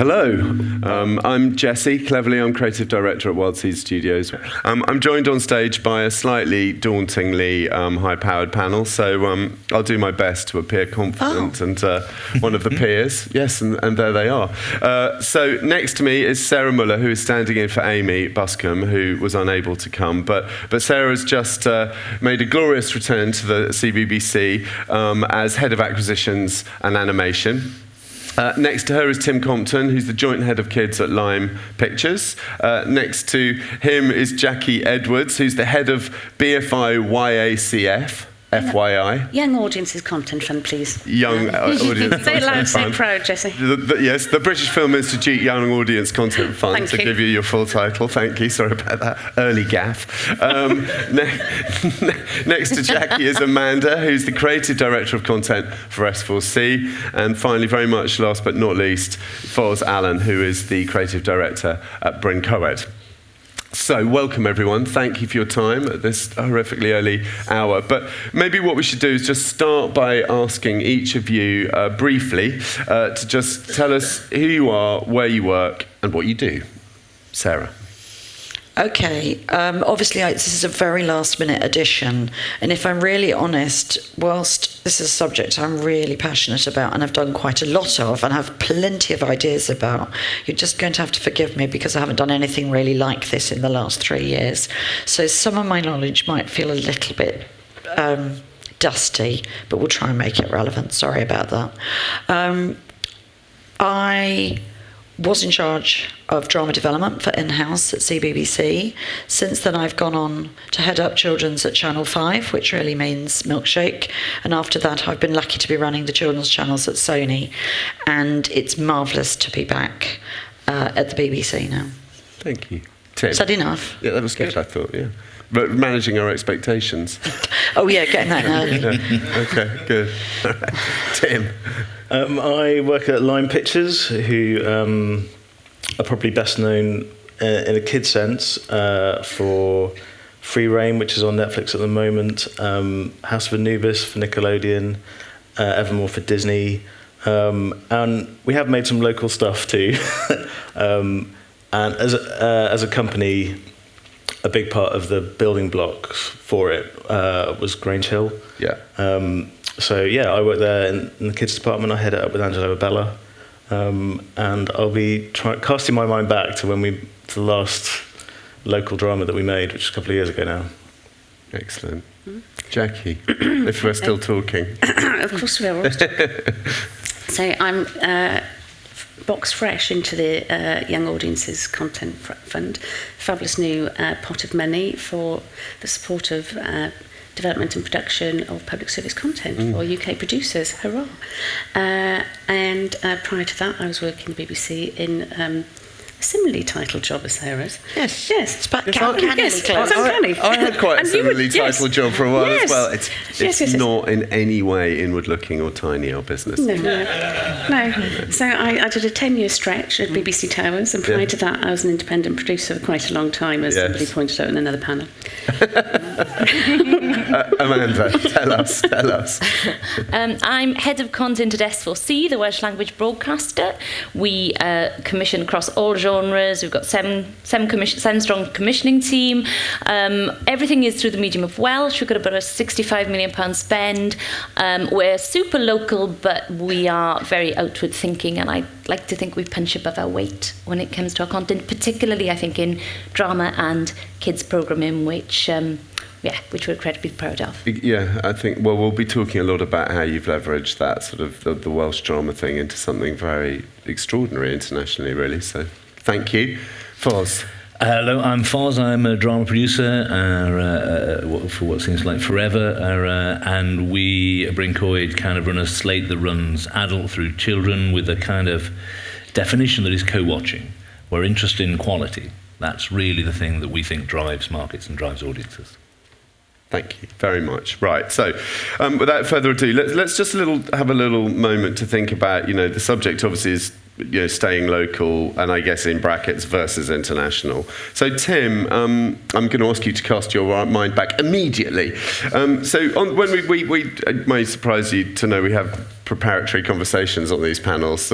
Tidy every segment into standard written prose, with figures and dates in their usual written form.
Hello, I'm Jesse Cleverly. I'm Creative Director at Wild Seed Studios. I'm joined on stage by a slightly dauntingly high-powered panel, so I'll do my best to appear confident and one of the peers. Yes, and there they are. So next to me is Sarah Muller, who is standing in for Amy Buscombe, who was unable to come. But Sarah's just made a glorious return to the CBBC as Head of Acquisitions and Animation. Next to her is Tim Compton, who's the Joint Head of Kids at Lime Pictures. Next to him is Jackie Edwards, who's the Head of BFI YACF, FYI. Young Audiences Content Fund, please. Young Audience Say it loud, Content say it Fund. proud, Jesse. Yes, the British Film Institute Young Audience Content Fund, Thank to you. give you your full title. Thank you, sorry about that. Early gaff. Next to Jackie is Amanda, who's the Creative Director of Content for S4C. And finally, very much last but not least, Foz Allen, who is the Creative Director at Bryn Coed. So, welcome everyone. Thank you for your time at this horrifically early hour. But maybe what we should do is just start by asking each of you briefly to just tell us who you are, where you work, and what you do. Sarah. Okay, obviously this is a very last-minute addition, and if I'm really honest, whilst this is a subject I'm really passionate about and I've done quite a lot of and have plenty of ideas about, you're just going to have to forgive me because I haven't done anything really like this in the last 3 years. So some of my knowledge might feel a little bit dusty, but we'll try and make it relevant. Sorry about that. I was in charge of drama development for in-house at CBBC. Since then, I've gone on to head up children's at Channel 5, which really means Milkshake. And after that, I've been lucky to be running the children's channels at Sony. And it's marvellous to be back at the BBC now. Thank you. Tim. Is that enough? Yeah, that was good, I thought, yeah. But managing our expectations. Oh, yeah, getting that now. Yeah. Okay, good. All right. Tim. I work at Lime Pictures, who are probably best known in a kid sense for Free Reign, which is on Netflix at the moment, House of Anubis for Nickelodeon, Evermore for Disney, and we have made some local stuff too. And as a company, a big part of the building blocks for it was Grange Hill. Yeah. So yeah, I work there in the kids department. I head it up with Angelo Abella, and I'll be casting my mind back to the last local drama that we made, which is a couple of years ago now. Excellent. Jackie, if we're still talking. Of course we are. So I'm boxed fresh into the Young Audiences Content Fund, fabulous new pot of money for the support of development and production of public service content for UK producers. Hurrah! And prior to that, I was working at the BBC in a similarly titled job as Sarah's. Yes. Yes. It's about Yes, Canny. I had quite a And you similarly would- yes. titled job for a while Yes. as well. It's Yes. not in any way inward-looking or tiny, our business. No. So I did a 10-year stretch at BBC Towers, and prior to that, I was an independent producer for quite a long time, as somebody pointed out in another panel. Amanda, tell us. I'm head of content at S4C, the Welsh language broadcaster. We commission across all genres. We've got seven strong commissioning team. Everything is through the medium of Welsh. We've got about a £65 million spend. We're super local, but we are very outward thinking, and I like to think we punch above our weight when it comes to our content, particularly I think in drama and kids programming, which we're incredibly proud of. Yeah, I think, well, we'll be talking a lot about how you've leveraged that sort of the Welsh drama thing into something very extraordinary internationally, really. So thank you. Foz. Hello, I'm Foz. I'm a drama producer for what seems like forever, and we at Bryn Coed kind of run a slate that runs adult through children with a kind of definition that is co-watching. We're interested in quality. That's really the thing that we think drives markets and drives audiences. Thank you very much. Right, so without further ado, let's just have a little moment to think about, the subject obviously is staying local, and I guess in brackets versus international. So Tim, I'm going to ask you to cast your mind back immediately. When we it may surprise you to know we have preparatory conversations on these panels.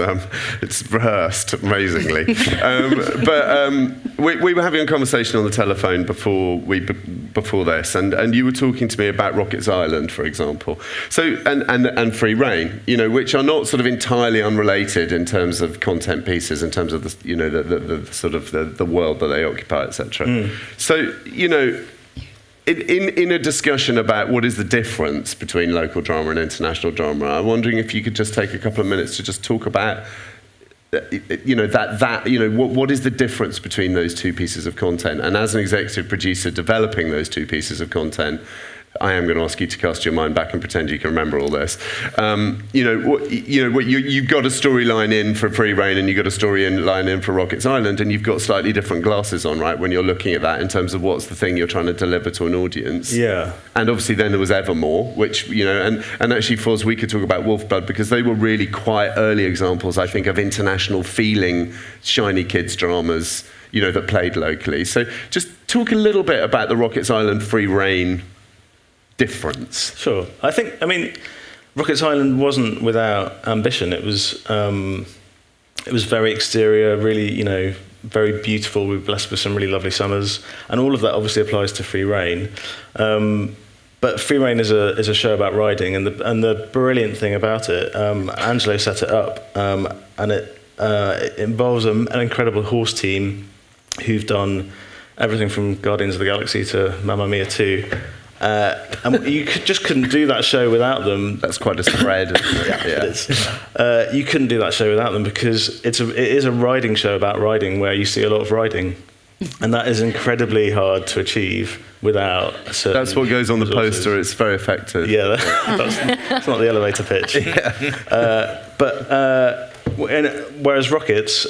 It's rehearsed amazingly. We were having a conversation on the telephone before this, and you were talking to me about Rockets Island, for example. So and Free Rein, which are not sort of entirely unrelated in terms of content pieces, in terms of the sort of the world that they occupy, etc. So In a discussion about what is the difference between local drama and international drama, I'm wondering if you could just take a couple of minutes to just talk about, what is the difference between those two pieces of content? And as an executive producer developing those two pieces of content, I am going to ask you to cast your mind back and pretend you can remember all this. You've got a storyline in for Free Rein and you've got a storyline in for Rockets Island, and you've got slightly different glasses on, right, when you're looking at that in terms of what's the thing you're trying to deliver to an audience. Yeah. And obviously then there was Evermore, which, and actually, Foz, we could talk about Wolfblood because they were really quite early examples, I think, of international feeling shiny kids dramas, that played locally. So just talk a little bit about the Rockets Island Free Rein difference. Sure. I mean, Rockets Island wasn't without ambition. It was very exterior, really, very beautiful. We were blessed with some really lovely summers, and all of that obviously applies to Free Rein. But Free Rein is a show about riding, and the brilliant thing about it, Angelo set it up, and it involves an incredible horse team who've done everything from Guardians of the Galaxy to Mamma Mia 2. And you just couldn't do that show without them. That's quite a spread. Yeah, it is. You couldn't do that show without them because it is a riding show about riding where you see a lot of riding. And that is incredibly hard to achieve without a certain That's what goes on the resources. poster. It's very effective. Yeah, that's not the elevator pitch. Whereas Rockets,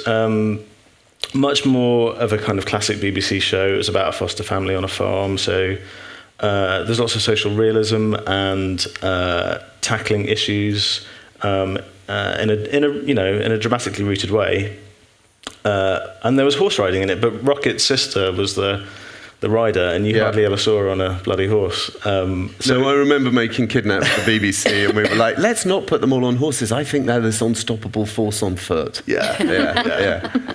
much more of a kind of classic BBC show. It was about a foster family on a farm, so there's lots of social realism and tackling issues in a dramatically rooted way. And there was horse riding in it, but Rocket's sister was the rider, and you hardly ever saw her on a bloody horse. So I remember making Kidnapped for the BBC, and we were like, let's not put them all on horses. I think they're this unstoppable force on foot. Yeah.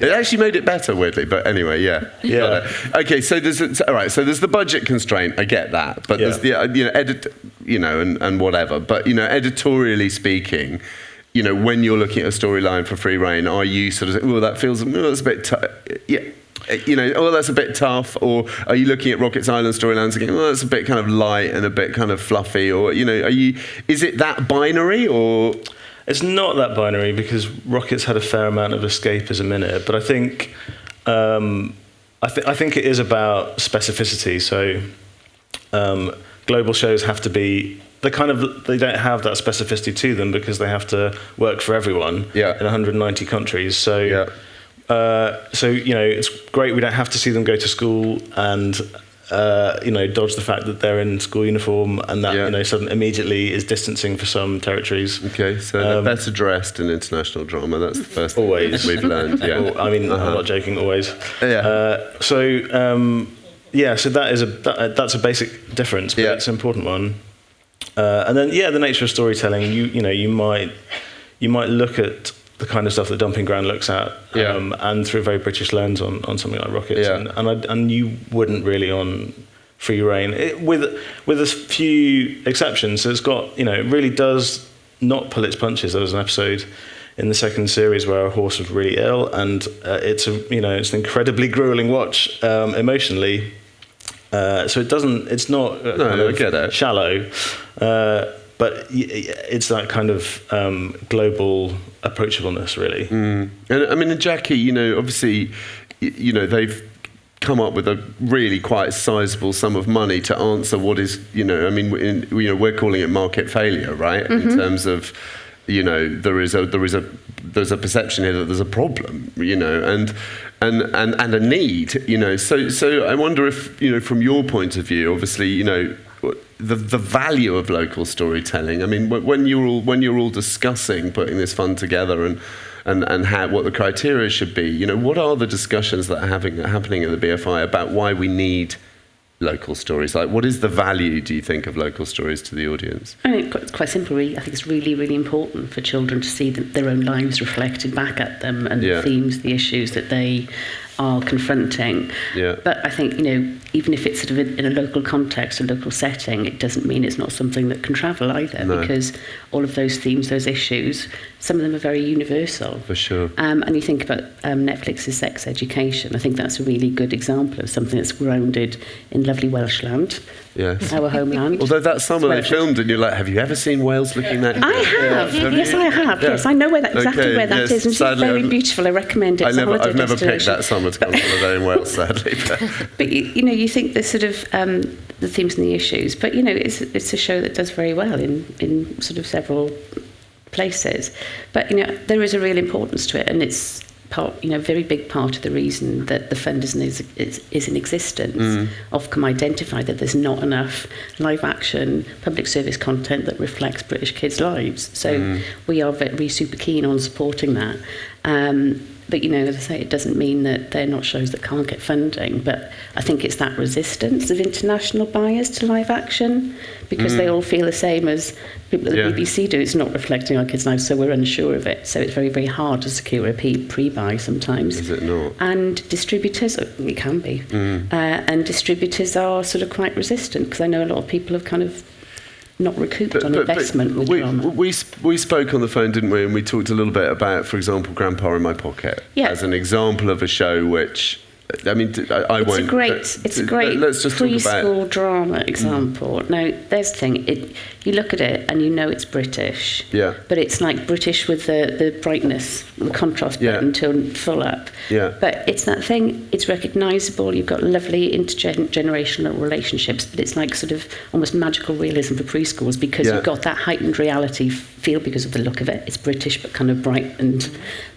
It actually made it better, weirdly, but anyway, yeah. Okay, so there's the budget constraint. I get that, but there's the and whatever. But editorially speaking, when you're looking at a storyline for Free Rein, are you sort of that feels that's a bit that's a bit tough, or are you looking at Rockets Island storylines and going, that's a bit kind of light and a bit kind of fluffy, or is it that binary, or? It's not that binary because Rockets had a fair amount of escapism in it, but I think I think it is about specificity. So global shows have to be they don't have that specificity to them because they have to work for everyone in 190 countries. So. It's great we don't have to see them go to school and dodge the fact that they're in school uniform, and that suddenly immediately is distancing for some territories. Okay, so they're better dressed in international drama. That's the first thing we've learned. Yeah, I'm not joking. Always. So that's a basic difference, but it's an important one. And then the nature of storytelling. You might look at the kind of stuff that Dumping Ground looks at, and through a very British lens on something like Rockets, and you wouldn't really on Free Rein, with a few exceptions. So it's got it really does not pull its punches. There was an episode in the second series where a horse was really ill, and it's an incredibly grueling watch emotionally. So it's not I get it. Shallow. But it's that kind of global approachableness, really. And I mean, and Jackie, obviously, they've come up with a really quite sizable sum of money to answer what is, we're calling it market failure, right? Mm-hmm. In terms of, there's a perception here that there's a problem, and a need, So I wonder if, from your point of view, obviously, the value of local storytelling. I mean, when you're all discussing putting this fund together and what the criteria should be, what are the discussions that are happening at the BFI about why we need local stories? Like, what is the value, do you think, of local stories to the audience? I mean, it's quite simple, really. I think it's really, really important for children to see their own lives reflected back at them and Yeah. the themes, the issues that they are confronting. Yeah. But I think, even if it's sort of in a local context, a local setting, it doesn't mean it's not something that can travel either, No. because all of those themes, those issues, some of them are very universal. For sure. And you think about Netflix's Sex Education. I think that's a really good example of something that's grounded in lovely Welshland, Yes. our homeland. Although that's somewhere they Welsh. filmed, and you're like, have you ever seen Wales looking that? I have. Yes, I have. Yeah. Yes, I know exactly Okay, where that yes. is, and it's Sadly, very I've- beautiful. I recommend it. It's a holiday I've never picked destination. that summer to go on holiday in Wales, sadly. But But you think the sort of the themes and the issues. But it's a show that does very well in sort of several places. But there is a real importance to it, and it's very big part of the reason that the fund is in existence. Ofcom identified that there's not enough live action public service content that reflects British kids' lives. So we are very super keen on supporting that. But as I say, it doesn't mean that they're not shows that can't get funding. But I think it's that resistance of international buyers to live action, because they all feel the same as people at the Yeah. BBC do. It's not reflecting our kids' lives, so we're unsure of it. So it's very, very hard to secure a pre-buy sometimes. is it not? And distributors, it can be, and distributors are sort of quite resistant, because I know a lot of people have kind of not recouped on investment with drama. we spoke on the phone, didn't we? And we talked a little bit about, for example, Grandpa in My Pocket Yeah. as an example of a show which, I mean, I It's won't. a great Let's just talk about. preschool drama example. Now, there's the thing. You look at it and you know it's British. Yeah. But it's like British with the brightness, the contrast Yeah. button turned full up. Yeah. But it's that thing. It's recognisable. You've got lovely intergenerational relationships, but it's like sort of almost magical realism for preschools, because Yeah. you've got that heightened reality feel because of the look of it. It's British, but kind of bright and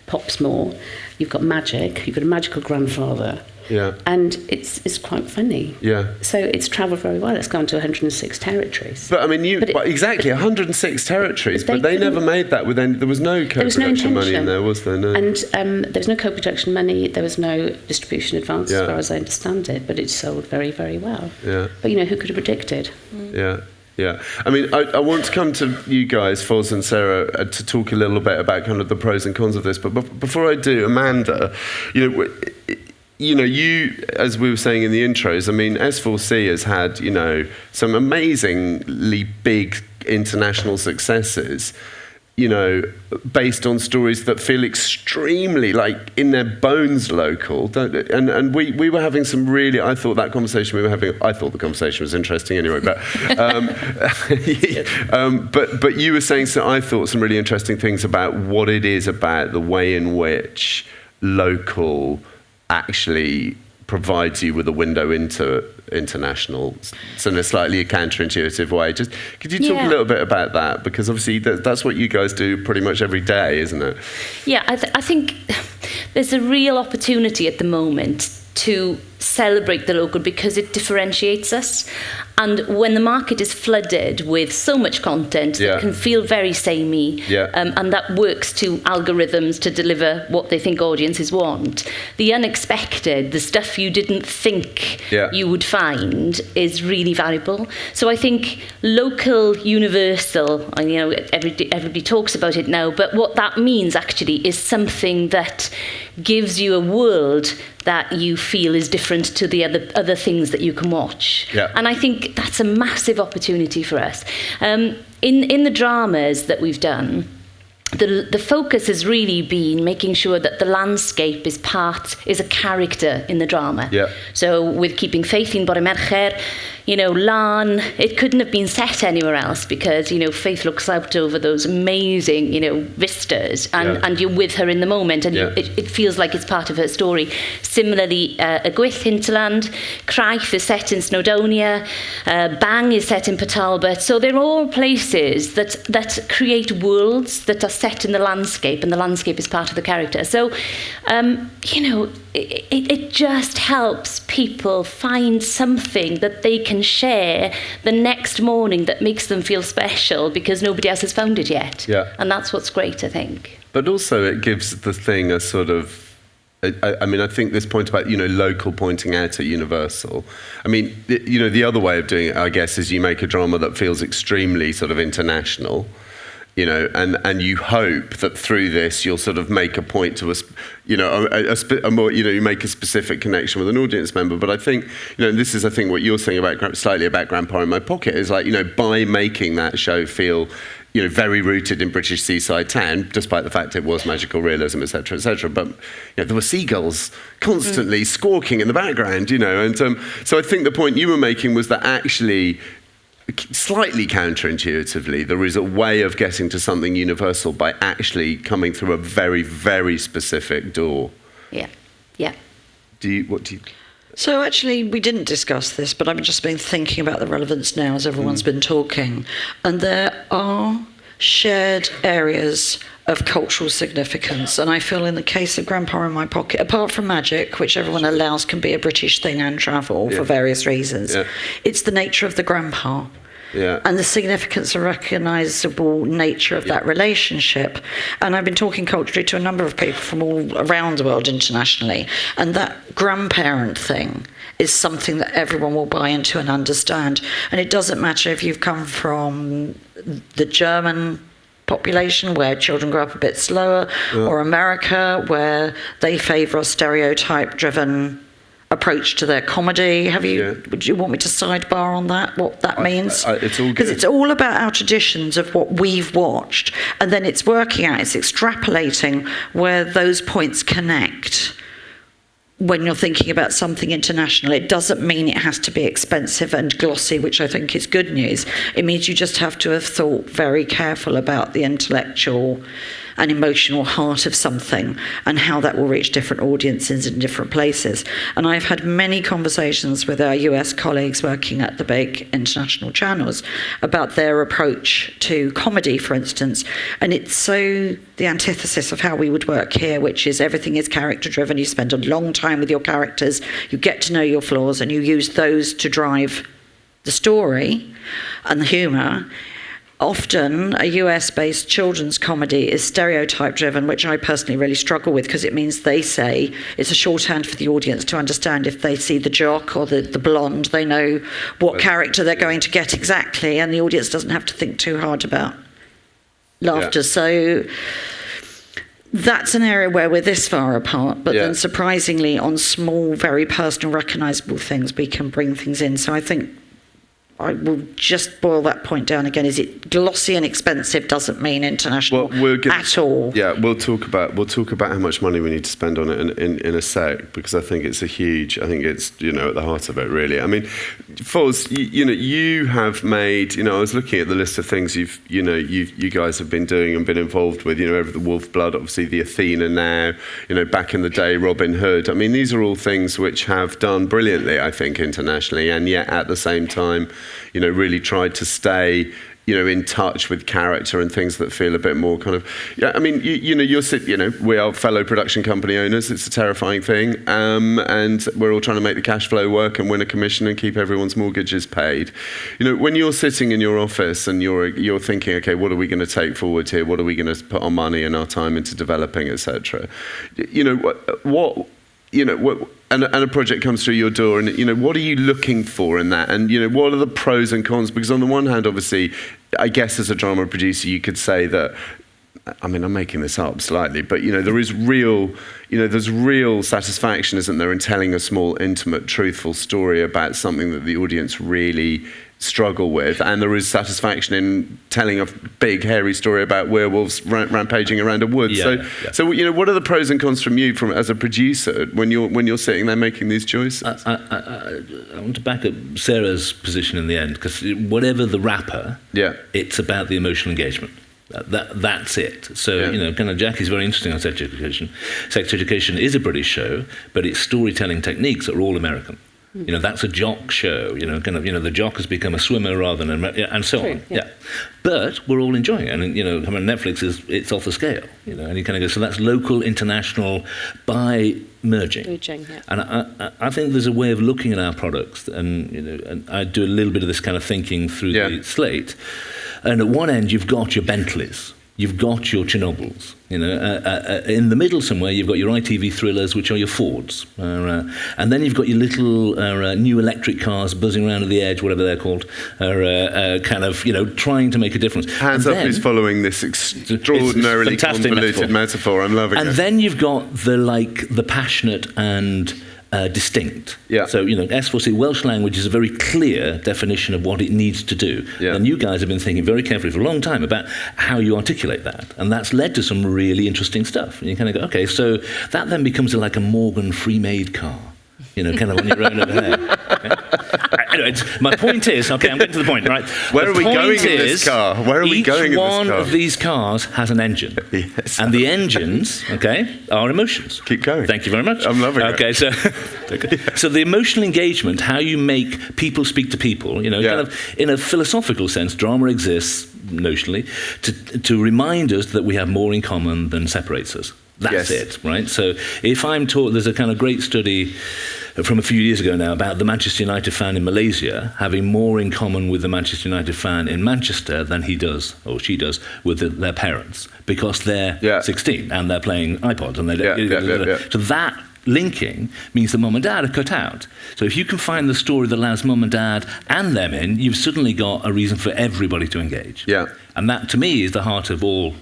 pops more. You've got magic. You've got a magical grandfather. Yeah. And it's quite funny. Yeah. So it's travelled very well. It's gone to 106 territories. But I mean, But exactly 106 territories, but but they they never couldn't- made that with any. There was no There was no co-production money in intention. there, was there? No. And there was no co-production money. There was no distribution advance, Yeah. as far as I understand it. But it sold very, very well. Yeah. But who could have predicted? Yeah, yeah. I mean, I want to come to you guys, Foz and Sarah, to talk a little bit about kind of the pros and cons of this. But before I do, Amanda, you, as we were saying in the intros, I mean, S4C has had, some amazingly big international successes, based on stories that feel extremely, like, in their bones local. And we were having some really, I thought the conversation was interesting anyway, but but you were saying, so I thought some really interesting things about what it is about the way in which local actually provides you with a window into international, so in a slightly counterintuitive way. Just could you talk a little bit about that, because obviously that's what you guys do pretty much every day, isn't it? Yeah, I think there's a real opportunity at the moment to celebrate the local, because it differentiates us. And when the market is flooded with so much content that can feel very samey, and that works to algorithms to deliver what they think audiences want, the unexpected, the stuff you didn't think you would find, is really valuable. So I think local, universal, and everybody talks about it now, but what that means actually is something that gives you a world that you feel is different to the other things that you can watch. Yeah. And I think that's a massive opportunity for us. In the dramas that we've done, the focus has really been making sure that the landscape is a character in the drama. Yeah. So with Keeping Faith in Bore Mercher, Lan, it couldn't have been set anywhere else, because, Faith looks out over those amazing, vistas, and you're with her in the moment, and it feels like it's part of her story. Similarly, Y Gwyth Hinterland, Craith is set in Snowdonia, Bang is set in Port Talbot. So they're all places that create worlds that are set in the landscape, and the landscape is part of the character. So, it just helps people find something that they can share the next morning that makes them feel special, because nobody else has found it yet. Yeah. And that's what's great, I think. But also it gives the thing a sort of I mean, I think this point about, local pointing out at Universal. I mean, the other way of doing it, I guess, is you make a drama that feels extremely sort of international, and you hope that through this you'll sort of make a point to a more, you make a specific connection with an audience member. But I think, this is, I think, what you're saying slightly about Grandpa in My Pocket is like, by making that show feel, very rooted in British seaside town, despite the fact it was magical realism, etc., etc. But there were seagulls constantly squawking in the background, and so I think the point you were making was that actually, slightly counterintuitively, there is a way of getting to something universal by actually coming through a very, very specific door. Yeah. What do you? So actually, we didn't discuss this, but I've just been thinking about the relevance now as everyone's been talking. And there are shared areas of cultural significance. And I feel in the case of Grandpa in My Pocket, apart from magic, which everyone allows can be a British thing and travel for various reasons, it's the nature of the grandpa. Yeah. And the significance and recognisable nature of that relationship. And I've been talking culturally to a number of people from all around the world internationally, and that grandparent thing is something that everyone will buy into and understand. And it doesn't matter if you've come from the German population where children grow up a bit slower, or America where they favour a stereotype-driven approach to their comedy. Would you want me to sidebar on that, what that means? It's all good. Because it's all about our traditions of what we've watched, and then it's working out, it's extrapolating where those points connect. When you're thinking about something international, it doesn't mean it has to be expensive and glossy, which I think is good news. It means you just have to have thought very careful about the intellectual and emotional heart of something and how that will reach different audiences in different places. And I've had many conversations with our US colleagues working at the big international channels about their approach to comedy, for instance. And it's so the antithesis of how we would work here, which is everything is character driven. You spend a long time with your characters, you get to know your flaws, and you use those to drive the story and the humour. Often a US-based children's comedy is stereotype-driven, which I personally really struggle with because it means they say it's a shorthand for the audience to understand if they see the jock or the blonde, they know what character they're going to get exactly, and the audience doesn't have to think too hard about laughter. So that's an area where we're this far apart, but then surprisingly on small, very personal, recognisable things, we can bring things in. So I think I will just boil that point down again. Is it glossy and expensive doesn't mean international at all. Yeah, we'll talk about how much money we need to spend on it in a sec, because I think it's I think it's at the heart of it really. I mean, Foz, you have made, I was looking at the list of things you guys have been doing and been involved with, over the Wolf Blood, obviously the Athena now, back in the day Robin Hood. I mean, these are all things which have done brilliantly, I think, internationally, and yet at the same time, really tried to stay, in touch with character and things that feel a bit more kind of, I mean, we are fellow production company owners. It's a terrifying thing, and we're all trying to make the cash flow work and win a commission and keep everyone's mortgages paid. When you're sitting in your office and you're thinking, okay, what are we going to take forward here? What are we going to put our money and our time into developing, etc. And a project comes through your door, and what are you looking for in that? And what are the pros and cons? Because on the one hand, obviously, I guess as a drama producer, you could say that, I mean, I'm making this up slightly, but there is real, there's real satisfaction, isn't there, in telling a small, intimate, truthful story about something that the audience really struggle with, and there is satisfaction in telling a big hairy story about werewolves rampaging around a wood. So what are the pros and cons from you, as a producer, when you're sitting there making these choices? I want to back up Sarah's position in the end, because whatever the wrapper, it's about the emotional engagement. That's it. So, kind of Jackie's very interesting on Sex Education. Sex Education is a British show, but its storytelling techniques are all American. That's a jock show. The jock has become a swimmer rather than and so on. Yeah, but we're all enjoying it. And Netflix it's off the scale. And you kind of go. So that's local, international, by merging. And I think there's a way of looking at our products, and and I do a little bit of this kind of thinking through the slate. And at one end, you've got your Bentleys. you've got your Chernobyls. In the middle somewhere, you've got your ITV thrillers, which are your Fords. And then you've got your little new electric cars buzzing around at the edge, whatever they're called, kind of, trying to make a difference. Hands up who's following this extraordinarily convoluted metaphor. I'm loving it. And then you've got the passionate and distinct. Yeah. So, S4C, Welsh language is a very clear definition of what it needs to do. Yeah. And you guys have been thinking very carefully for a long time about how you articulate that. And that's led to some really interesting stuff. And you kind of go, okay, so that then becomes like a Morgan Freemade car. Kind of on your own over there. Okay? Anyway, my point is, okay, I'm getting to the point, right? Where are we going in this car? Where are we going in this car? Each one of these cars has an engine. Yes. And the engines, okay, are emotions. Keep going. Thank you very much. I'm loving it. Okay, so the emotional engagement, how you make people speak to people, kind of in a philosophical sense, drama exists, notionally, to remind us that we have more in common than separates us. That's it, right? So if I'm taught, there's a kind of great study from a few years ago now about the Manchester United fan in Malaysia having more in common with the Manchester United fan in Manchester than he does, or she does, with their parents, because they're 16 and they're playing iPods. And So that linking means that mum and dad are cut out. So if you can find the story that allows mum and dad and them in, you've suddenly got a reason for everybody to engage. Yeah. And that, to me, is the heart of all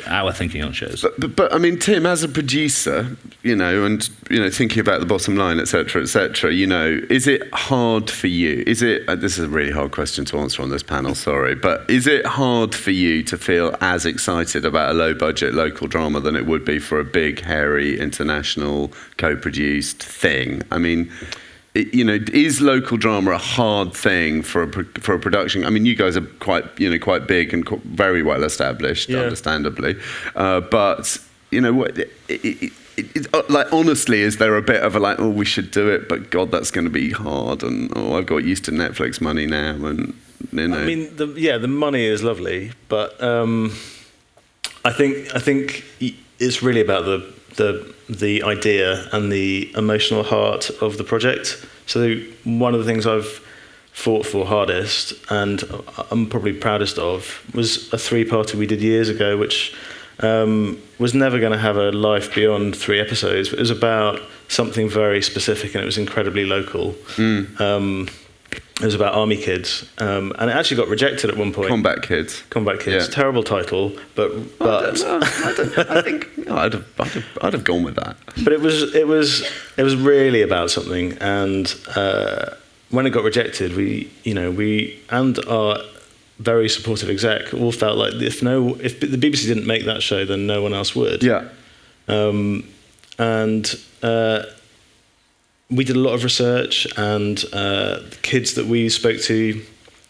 our thinking on shows. But I mean, Tim, as a producer, thinking about the bottom line, et cetera, is it hard for you? This is a really hard question to answer on this panel, sorry, but is it hard for you to feel as excited about a low-budget local drama than it would be for a big, hairy, international, co-produced thing? I mean, is local drama a hard thing for a production? I mean, you guys are quite big and very well established, understandably. But honestly, is there a bit of a we should do it, but God, that's going to be hard, and I've got used to Netflix money now, and I mean, the money is lovely, but I think it's really about the idea and the emotional heart of the project. So one of the things I've fought for hardest, and I'm probably proudest of, was a 3-parter we did years ago, which was never going to have a life beyond 3 episodes, but it was about something very specific, and it was incredibly local. It was about army kids, and it actually got rejected at one point. Combat Kids. Yeah. Terrible title, but I think I'd have gone with that. But it was really about something, and when it got rejected, we and our very supportive exec all felt like if the BBC didn't make that show, then no one else would. Yeah. We did a lot of research, and the kids that we spoke to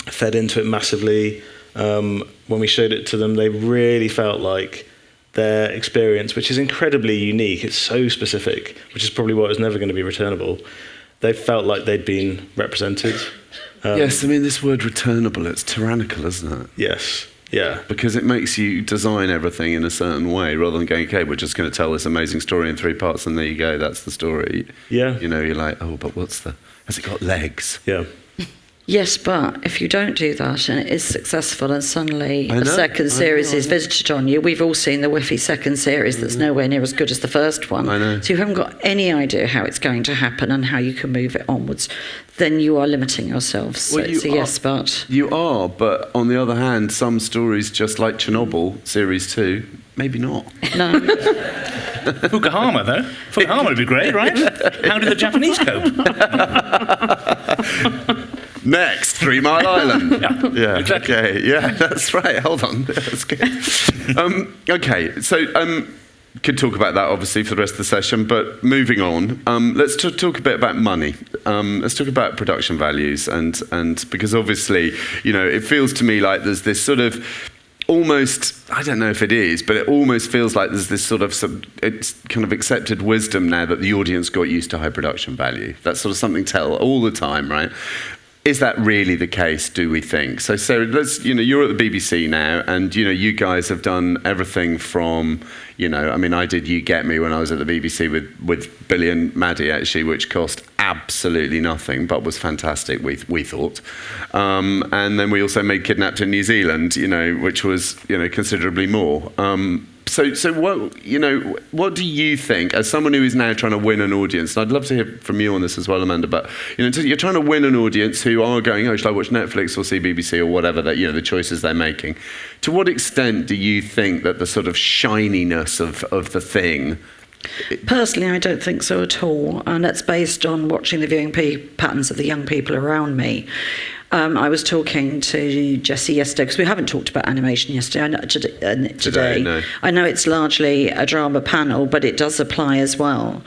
fed into it massively. When we showed it to them, they really felt like their experience, which is incredibly unique, it's so specific, which is probably why it was never going to be returnable, they felt like they'd been represented. Yes, I mean, this word returnable, it's tyrannical, isn't it? Yes. Yeah. Because it makes you design everything in a certain way rather than going, okay, we're just going to tell this amazing story in 3 parts and there you go, that's the story. Yeah. You're like, oh, but has it got legs? Yeah. Yes, but if you don't do that and it is successful and suddenly a second series is visited on you, we've all seen the whiffy second series that's nowhere near as good as the first one. I know. So you haven't got any idea how it's going to happen and how you can move it onwards. Then you are limiting yourselves. So it's a yes, but. You are, but on the other hand, some stories, just like Chernobyl, Series 2, maybe not. No. Fukushima, though. Fukushima would be great, right? How did the Japanese cope? Next, 3 Mile Island. Yeah, exactly. Okay, yeah, that's right. Hold on. That's good. Okay, so could talk about that, obviously, for the rest of the session, but moving on, let's talk a bit about money. Let's talk about production values, and because obviously, it feels to me like there's this sort of almost, I don't know if it is, but it almost feels like there's this sort of it's kind of accepted wisdom now that the audience got used to high production value. That's sort of something tell all the time, right? is that really the case, do we think? So Sarah, you're at the BBC now, and, you guys have done everything from, I did You Get Me when I was at the BBC with Billy and Maddie, actually, which cost absolutely nothing, but was fantastic, we thought. And then we also made Kidnapped in New Zealand, which was, considerably more. So what do you think, as someone who is now trying to win an audience, and I'd love to hear from you on this as well, Amanda, but you're trying to win an audience who are going, should I watch Netflix or see BBC or whatever, that the choices they're making. To what extent do you think that the sort of shininess of the thing? Personally, I don't think so at all, and that's based on watching the viewing patterns of the young people around me. I was talking to Jessie yesterday, because we haven't talked about animation yesterday. I know, today. No. I know it's largely a drama panel, but it does apply as well.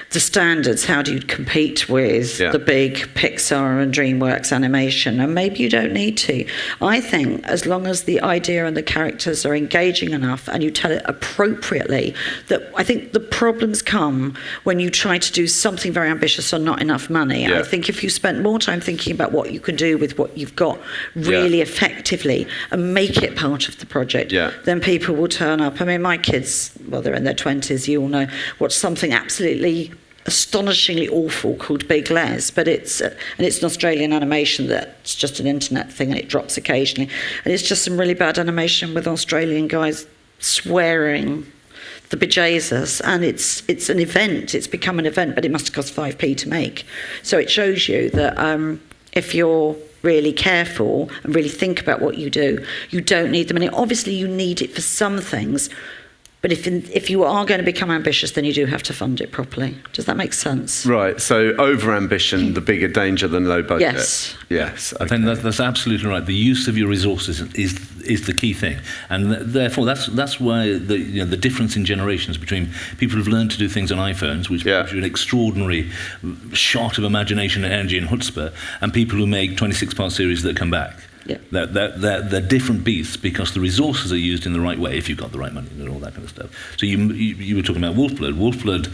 The standards, how do you compete with the big Pixar and DreamWorks animation? And maybe you don't need to. I think as long as the idea and the characters are engaging enough and you tell it appropriately, that I think the problems come when you try to do something very ambitious on not enough money. Yeah. I think if you spent more time thinking about what you can do with what you've got really effectively and make it part of the project, then people will turn up. I mean, my kids, well, they're in their 20s, you all know, watch something absolutely astonishingly awful called Big Les, but it's an Australian animation that's just an internet thing and it drops occasionally. And it's just some really bad animation with Australian guys swearing the bejesus, and it's an event. It's become an event, but it must have cost 5p to make. So it shows you that if you're really careful and really think about what you do, you don't need the money. Obviously, you need it for some things, but if you are going to become ambitious, then you do have to fund it properly. Does that make sense? Right. So over-ambition, the bigger danger than low budget. Yes. I think that's absolutely right. The use of your resources is the key thing, and therefore that's why the difference in generations between people who've learned to do things on iPhones, which gives you an extraordinary shot of imagination and energy and chutzpah, and people who make 26-part series that come back. Yeah. They're different beasts because the resources are used in the right way if you've got the right money and all that kind of stuff. So you were talking about Wolfblood. Wolfblood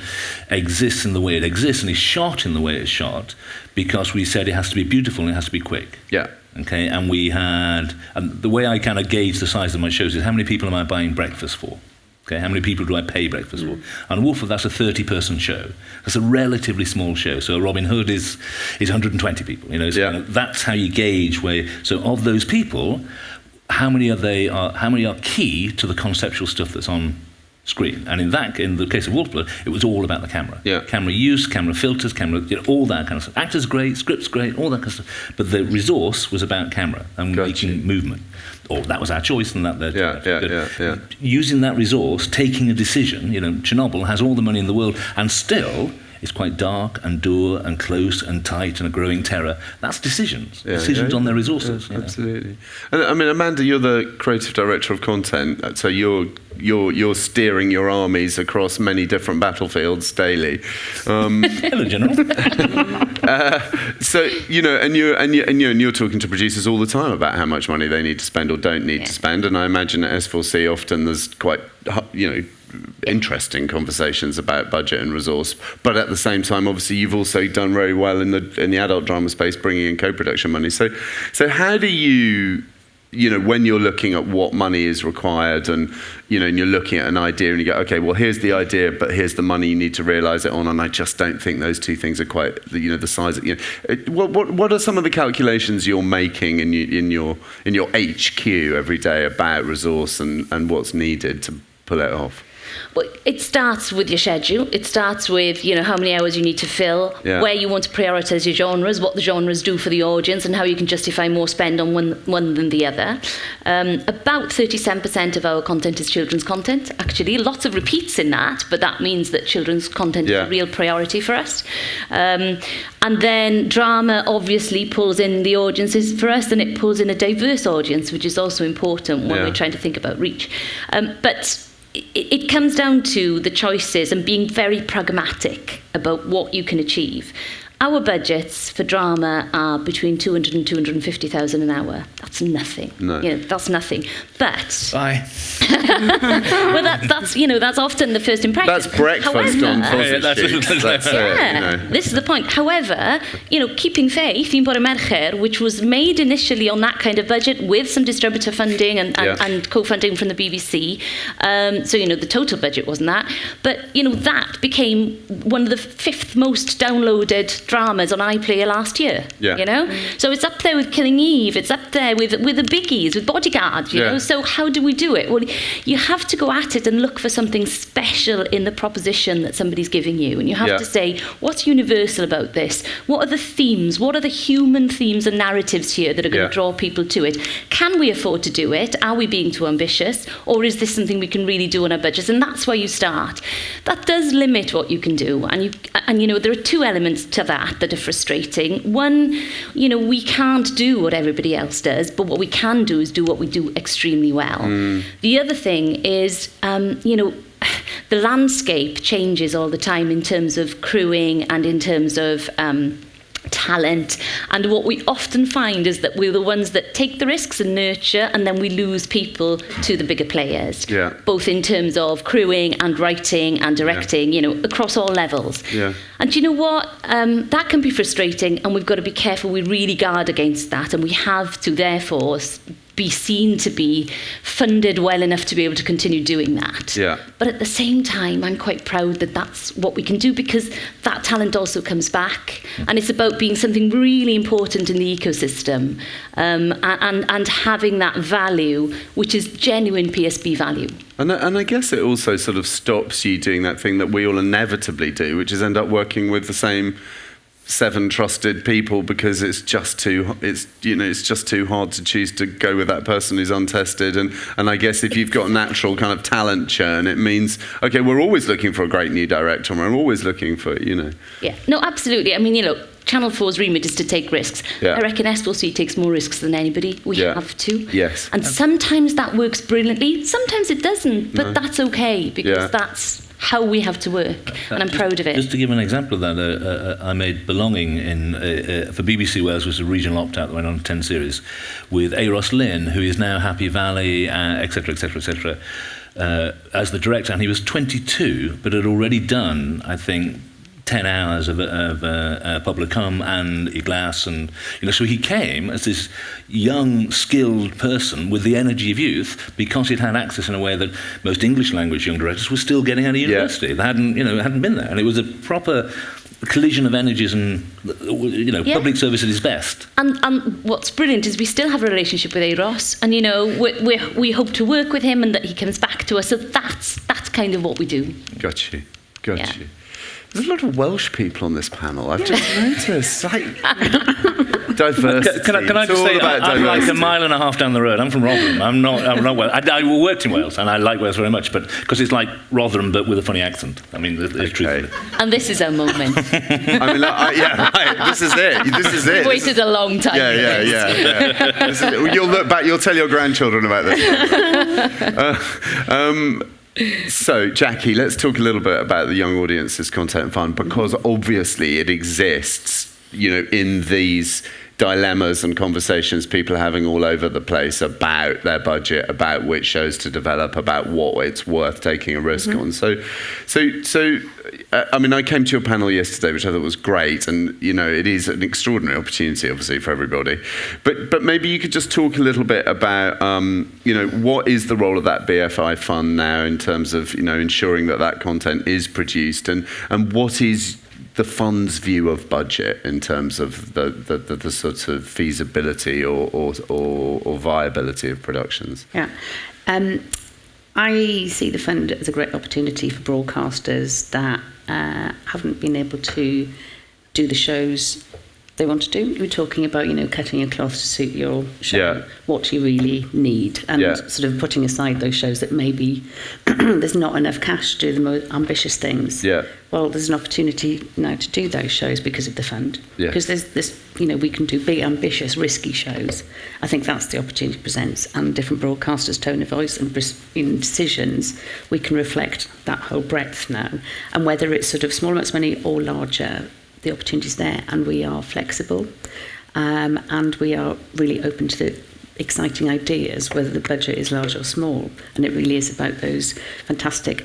exists in the way it exists and is shot in the way it's shot because we said it has to be beautiful and it has to be quick. Yeah. Okay, and the way I kind of gauge the size of my shows is how many people am I buying breakfast for? Okay, how many people do I pay breakfast for? And Wolfblood, that's a 30-person show. That's a relatively small show. So Robin Hood is 120 people. That's how you gauge where. So of those people, how many are key to the conceptual stuff that's on screen? And in the case of Wolfblood, it was all about the camera. Yeah. Camera use, camera filters, all that kind of stuff. Actors great, scripts great, all that kind of stuff. But the resource was about camera and making movement. Or that was our choice, and that using that resource, taking a decision. Chernobyl has all the money in the world, and still is quite dark and dour and close and tight and a growing terror. That's decisions. Decisions on their resources. Absolutely. And I mean, Amanda, you're the creative director of content, so you're steering your armies across many different battlefields daily. Hello, General. So you're talking to producers all the time about how much money they need to spend or don't need to spend, and I imagine at S4C often there's quite interesting conversations about budget and resource, but at the same time, obviously, you've also done very well in the adult drama space, bringing in co-production money. So how do you, when you're looking at what money is required, and and you're looking at an idea, and you go, okay, well, here's the idea, but here's the money you need to realise it on, and I just don't think those two things are quite, the size of, what are some of the calculations you're making in your HQ every day about resource and what's needed to pull it off? Well, it starts with your schedule. It starts with, how many hours you need to fill, where you want to prioritise your genres, what the genres do for the audience, and how you can justify more spend on one than the other. About 37% of our content is children's content, actually. Lots of repeats in that, but that means that children's content is a real priority for us. And then drama obviously pulls in the audiences for us, and it pulls in a diverse audience, which is also important when we're trying to think about reach. But it comes down to the choices and being very pragmatic about what you can achieve. Our budgets for drama are between 200 and 250,000 an hour. That's nothing. No. That's nothing. But Bye. well, that's often the first impression. That's breakfast However, on Yeah, sausage that's- sheets. That's it, yeah, you know. this is the point. However, keeping faith in Bore Mercher, which was made initially on that kind of budget with some distributor funding and co-funding from the BBC. So, the total budget wasn't that. But, that became one of the 5th most downloaded dramas on iPlayer last year. Yeah. So it's up there with Killing Eve. It's up there with the biggies, with Bodyguard, you know. So how do we do it? Well, you have to go at it and look for something special in the proposition that somebody's giving you. And you have to say, what's universal about this? What are the themes? What are the human themes and narratives here that are going to draw people to it? Can we afford to do it? Are we being too ambitious? Or is this something we can really do on our budgets? And that's where you start. That does limit what you can do. And there are 2 elements to that are frustrating. One, we can't do what everybody else does, but what we can do is do what we do extremely well. The other thing is, the landscape changes all the time in terms of crewing and in terms of talent, and what we often find is that we're the ones that take the risks and nurture, and then we lose people to the bigger players, both in terms of crewing and writing and directing, across all levels. And you know what, that can be frustrating, and we've got to be careful. We really guard against that, and we have to therefore be seen to be funded well enough to be able to continue doing that. But at the same time, I'm quite proud that that's what we can do, because that talent also comes back, and it's about being something really important in the ecosystem, and having that value, which is genuine PSB value. And I guess it also sort of stops you doing that thing that we all inevitably do, which is end up working with the same 7 trusted people, because it's just too hard to choose to go with that person who's untested. And I guess if you've got natural kind of talent churn, it means, okay, we're always looking for a great new director, and we're always looking for, Yeah, no, absolutely. I mean, Channel 4's remit is to take risks. I reckon S4C takes more risks than anybody. We have to. Yes. And sometimes that works brilliantly. Sometimes it doesn't, but that's okay, because that's how we have to work, and I'm proud of it. Just to give an example of that, I made Belonging for BBC Wales, which was a regional opt-out that went on 10 series, with Eros Lynn, who is now Happy Valley, etc., etc., etc., as the director, and he was 22, but had already done, I think, 10 hours of Pablo Cum and Iglas, and so he came as this young, skilled person with the energy of youth, because he'd had access in a way that most English language young directors were still getting out of university. They hadn't been there, and it was a proper collision of energies, and public service at its best. And what's brilliant is we still have a relationship with Eros, and we hope to work with him, and that he comes back to us. So that's kind of what we do. Got you. There's a lot of Welsh people on this panel. I've just noticed. Diversity. Can I just say, I'm like a mile and a half down the road. I'm from Rotherham. I'm not Welsh. I worked in Wales, and I like Wales very much, but because it's like Rotherham, but with a funny accent. I mean, there's truth in it. And this is our moment. I mean, right. This is it. We've waited a long time. Yeah. You'll look back. You'll tell your grandchildren about this. So, Jackie, let's talk a little bit about the Young Audiences Content Fund, because obviously it exists, in these dilemmas and conversations people are having all over the place about their budget, about which shows to develop, about what it's worth taking a risk on. So, I mean, I came to your panel yesterday, which I thought was great, and it is an extraordinary opportunity, obviously, for everybody. But maybe you could just talk a little bit about, what is the role of that BFI fund now in terms of, ensuring that content is produced, and what is the fund's view of budget in terms of the sort of feasibility or viability of productions? Yeah. I see the fund as a great opportunity for broadcasters that haven't been able to do the shows they want to do. We're talking about, cutting your cloth to suit your show, what you really need, and sort of putting aside those shows that maybe there's not enough cash to do the most ambitious things. Well, there's an opportunity now to do those shows because of the fund. Because there's this, we can do big, ambitious, risky shows. I think that's the opportunity it presents, and different broadcasters' tone of voice and decisions, we can reflect that whole breadth now. And whether it's sort of small amounts of money or larger, the opportunities there, and we are flexible, and we are really open to the exciting ideas, whether the budget is large or small. And it really is about those fantastic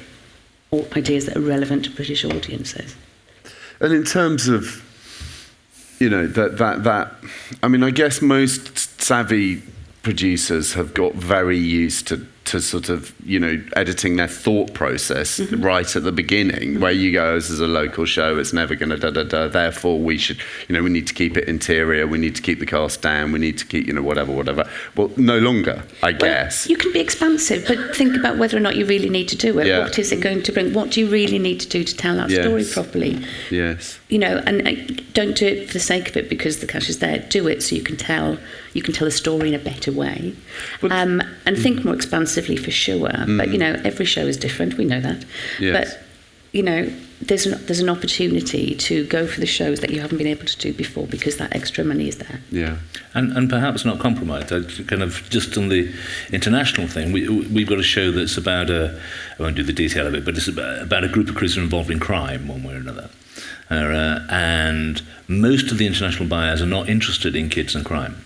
ideas that are relevant to British audiences. And in terms of, you know, that I mean, I guess most savvy producers have got very used to sort of, you know, editing their thought process right at the beginning, where you go, this is a local show, it's never going to therefore we should, you know, we need to keep it interior, we need to keep the cast down, we need to keep, you know, whatever. Well, no longer, I guess. You can be expansive, but think about whether or not you really need to do it. Yeah. What is it going to bring? What do you really need to do to tell that story properly? Yes. You know, and don't do it for the sake of it because the cash is there. Do it so you can tell a story in a better way, and think more expansively for sure. But you know, every show is different. We know that. Yes. But you know, there's an opportunity to go for the shows that you haven't been able to do before because that extra money is there. Yeah. And perhaps not compromised. Kind of just on the international thing, we've got a show that's about I won't do the detail of it, but it's about a group of crews who are involved in crime one way or another. And most of the international buyers are not interested in kids and crime.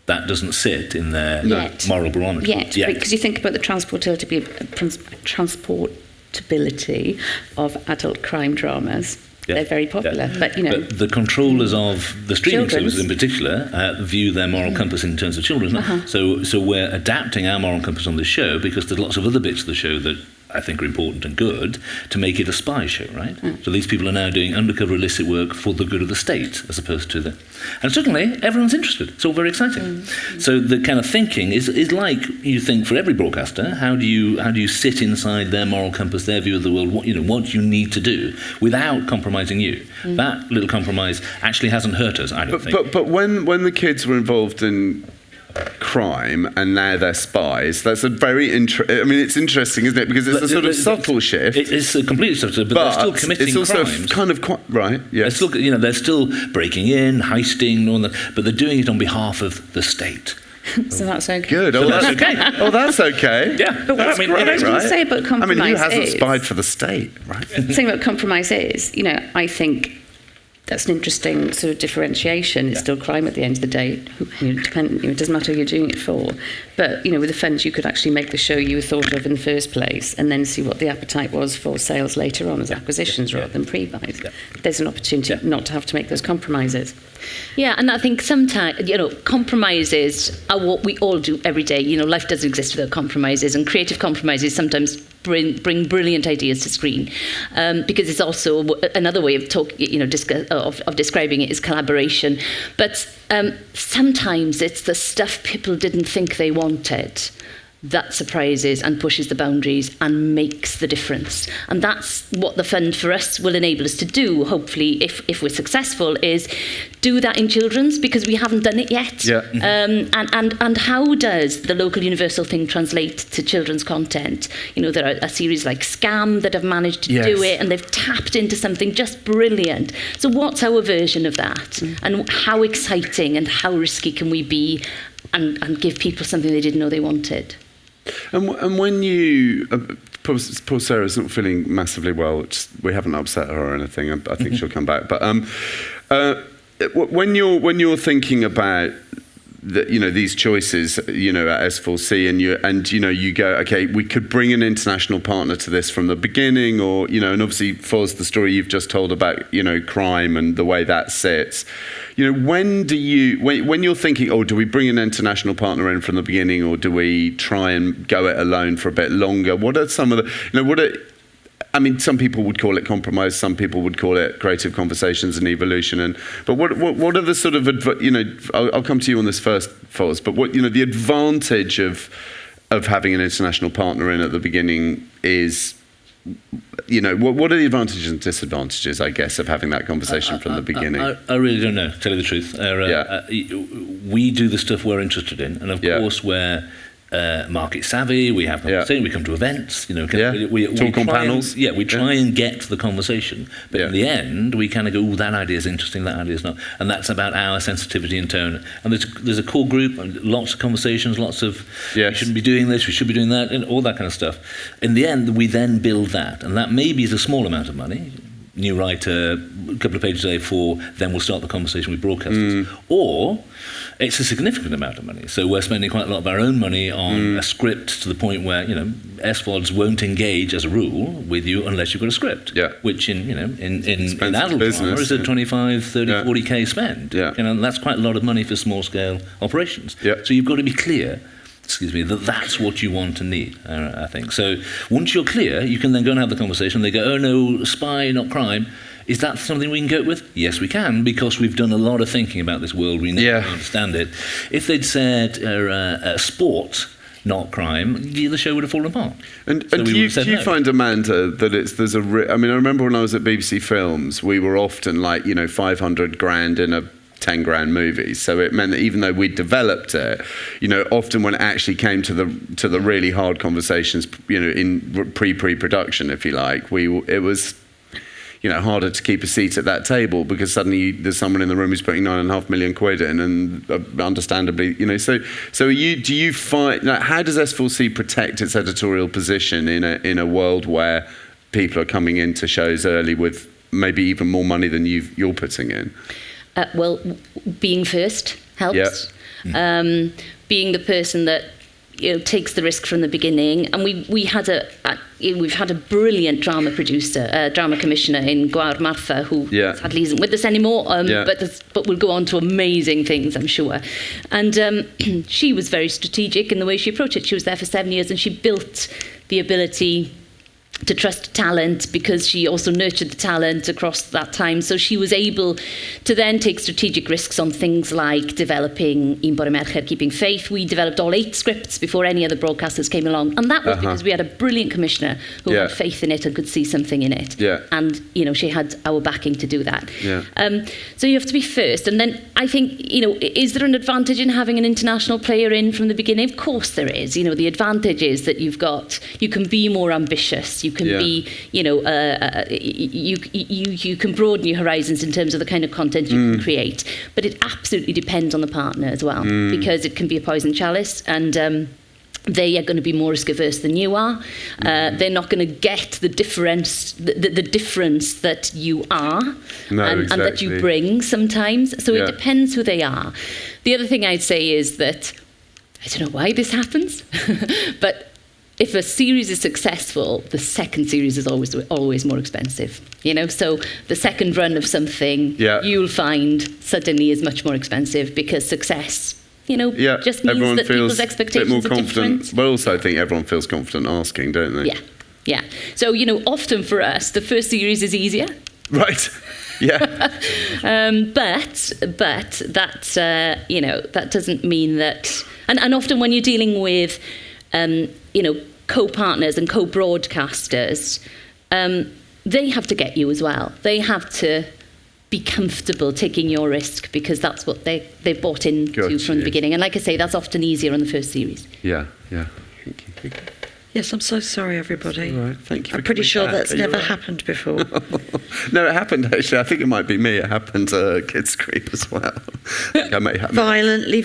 That doesn't sit in their moral barometer. Yet, because you think about the transportability of adult crime dramas. Yeah. They're very popular, Yeah. but you know. But the controllers of the streaming Children's. services in particular view their moral compass in terms of children. So we're adapting our moral compass on this show because there's lots of other bits of the show that I think are important and good to make it a spy show, right? So these people are now doing undercover illicit work for the good of the state as opposed to the... And suddenly everyone's interested. It's all very exciting. So the kind of thinking is like you think for every broadcaster, how do you sit inside their moral compass, their view of the world, what you need to do without compromising you. That little compromise actually hasn't hurt us, I don't think. But when the kids were involved in crime and now they're spies, that's a very it's interesting, isn't it? Because it's a sort of subtle shift. It's a completely subtle, but they're still committing it's also crimes. kind of quite right. Yes. They're still breaking in, heisting, all that, but they're doing it on behalf of the state. So that's okay. Good. So that's okay. Oh, that's okay. Yeah. But what's great, what I was going right? to say about compromise I mean, who hasn't is, spied for the state, right? the thing about compromise is, you know, I think that's an interesting sort of differentiation. It's still crime at the end of the day. It doesn't matter who you're doing it for. But, you know, with the funds, you could actually make the show you were thought of in the first place and then see what the appetite was for sales later on as acquisitions rather than pre-buys. There's an opportunity not to have to make those compromises. Yeah, and I think sometimes, you know, compromises are what we all do every day. You know, life doesn't exist without compromises, and creative compromises sometimes bring brilliant ideas to screen. Because it's also another way of of describing it is collaboration. But sometimes it's the stuff people didn't think they wanted that surprises and pushes the boundaries and makes the difference. And that's what the fund for us will enable us to do, hopefully, if we're successful, is do that in children's, because we haven't done it yet. Yeah. And how does the local universal thing translate to children's content? You know, there are a series like Scam that have managed to do it, and they've tapped into something just brilliant. So what's our version of that? And how exciting and how risky can we be and give people something they didn't know they wanted? And when you... poor Sarah's not feeling massively well. We haven't upset her or anything. I think she'll come back. But when you're thinking about these choices, at S4C, and you go, okay, we could bring an international partner to this from the beginning, or and obviously Foz, the story you've just told about crime and the way that sits. When you're thinking, do we bring an international partner in from the beginning, or do we try and go it alone for a bit longer? What are some of the some people would call it compromise, some people would call it creative conversations and evolution. But what are the sort of I'll come to you on this first, Foz. But what the advantage of having an international partner in at the beginning is, what are the advantages and disadvantages, I guess, of having that conversation from the beginning? I really don't know, to tell you the truth. We do the stuff we're interested in, and of course we're market savvy. We have conversation. We come to events. We talk on panels. We try and get the conversation, but in the end, we kind of go, that idea is interesting, that idea is not, and that's about our sensitivity and tone. And there's a core group, lots of conversations, lots of we shouldn't be doing this, we should be doing that, and all that kind of stuff. In the end, we then build that, and that maybe is a small amount of money. new writer, a couple of pages a day for, then we'll start the conversation with broadcasters. Or it's a significant amount of money. So we're spending quite a lot of our own money on a script to the point where, SVODs won't engage as a rule with you unless you've got a script. Yeah. Which in Expensive adult business, drama is a yeah. 25, 30, Yeah. 40k spend. Yeah. That's quite a lot of money for small scale operations. Yeah. So you've got to be clear, that that's what you want and need, I think. So once you're clear, you can then go and have the conversation. They go, oh no, spy, not crime. Is that something we can go with? Yes, we can, because we've done a lot of thinking about this world. We know, we understand it. If they'd said sport, not crime, the show would have fallen apart. And So do we you, would have said do you no. find, Amanda, that I mean, I remember when I was at BBC Films, we were often like, 500 grand in a 10 grand movie. So it meant that even though we developed it, often when it actually came to the really hard conversations, in pre-production, if you like, it was harder to keep a seat at that table because suddenly there's someone in the room who's putting £9.5 million in, and understandably, so do you find, how does S4C protect its editorial position in a world where people are coming into shows early with maybe even more money than you're putting in? Well, being first helps. Yeah. Being the person that takes the risk from the beginning, and we've had a brilliant drama producer, drama commissioner in Gwawr Martha, who sadly isn't with us anymore, but will go on to amazing things, I'm sure. And she was very strategic in the way she approached it. She was there for 7 years, and she built the ability to trust talent because she also nurtured the talent across that time. So she was able to then take strategic risks on things like developing Un Bore Mercher, Keeping Faith. We developed all 8 scripts before any other broadcasters came along. And that was because we had a brilliant commissioner who had faith in it and could see something in it. Yeah. And, she had our backing to do that. Yeah. So you have to be first. And then I think, is there an advantage in having an international player in from the beginning? Of course there is. The advantage is that you can be more ambitious. You can be, you can broaden your horizons in terms of the kind of content you can create. But it absolutely depends on the partner as well, because it can be a poison chalice, and they are going to be more risk averse than you are. They're not going to get the difference, the difference that you are, and that you bring sometimes. So it depends who they are. The other thing I'd say is that I don't know why this happens, but if a series is successful, the second series is always more expensive. So the second run of something you'll find suddenly is much more expensive because success, just means everyone that feels people's expectations a bit more are different. confident. But also, I think everyone feels confident asking, don't they? Yeah. So often for us, the first series is easier. Right. Yeah. But that that doesn't mean that. And often when you're dealing with co-partners and co-broadcasters, they have to get you as well. They have to be comfortable taking your risk because that's what they bought into from the beginning. And like I say, that's often easier on the first series. Yeah. Thank you. Yes, I'm so sorry, everybody. All right, thank you. I'm pretty sure that's never happened before. No, it happened actually. I think it might be me. It happened to Kids Creep as well. Violently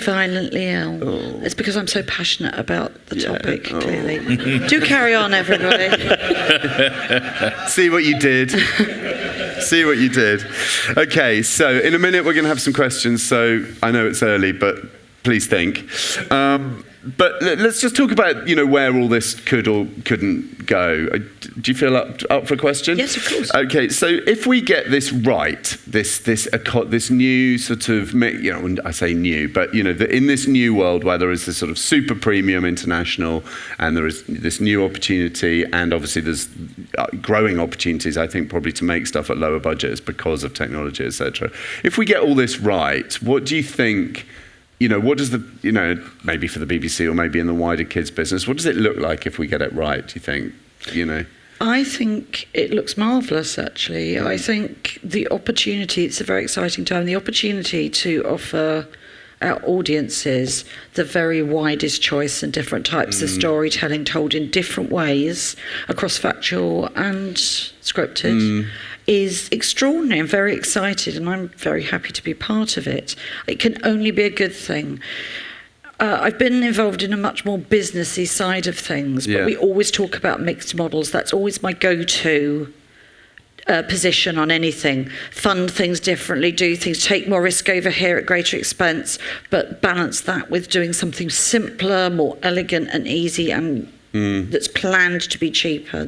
ill. Oh. It's because I'm so passionate about the topic, clearly. Do carry on, everybody. See what you did. Okay, so in a minute we're going to have some questions. So I know it's early, but please think. But let's just talk about, where all this could or couldn't go. Do you feel up for a question? Yes, of course. Okay, so if we get this right, this new sort of, and I say new, but in this new world where there is this sort of super premium international, and there is this new opportunity, and obviously there's growing opportunities, I think, probably to make stuff at lower budgets because of technology, etc. If we get all this right, what do you think? What does maybe for the BBC or maybe in the wider kids business, what does it look like if we get it right, do you think? I think it looks marvellous, actually. I think the opportunity, it's a very exciting time, the opportunity to offer our audiences the very widest choice and different types of storytelling told in different ways across factual and scripted is extraordinary. I'm very excited and I'm very happy to be part of it. It can only be a good thing. I've been involved in a much more businessy side of things, but we always talk about mixed models. That's always my go-to position on anything. Fund things differently, do things, take more risk over here at greater expense, but balance that with doing something simpler, more elegant and easy, and that's planned to be cheaper,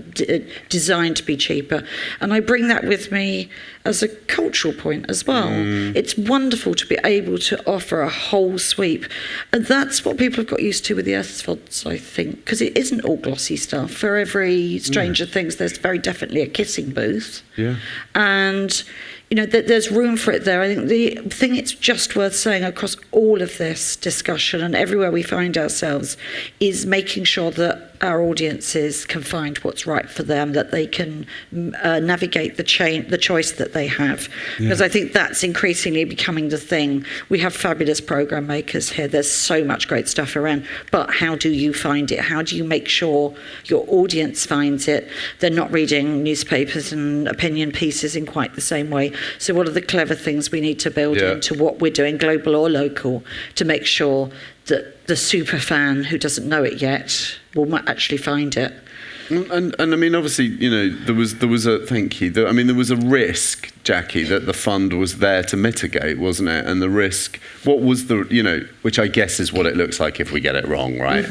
designed to be cheaper. And I bring that with me as a cultural point as well. It's wonderful to be able to offer a whole sweep. And that's what people have got used to with the Earthfods, I think, because it isn't all glossy stuff. For every Stranger Things, there's very definitely a kissing booth. Yeah. And there's room for it there. I think the thing it's just worth saying across all of this discussion and everywhere we find ourselves is making sure that our audiences can find what's right for them, that they can navigate the choice that they have. Because I think that's increasingly becoming the thing. We have fabulous program makers here. There's so much great stuff around. But how do you find it? How do you make sure your audience finds it? They're not reading newspapers and opinion pieces in quite the same way. So what are the clever things we need to build into what we're doing, global or local, to make sure that the super fan who doesn't know it yet will actually find it? And I mean, obviously, there was a thank you. There was a risk, Jackie, that the fund was there to mitigate, wasn't it? And the risk, what was the, which I guess is what it looks like if we get it wrong, right?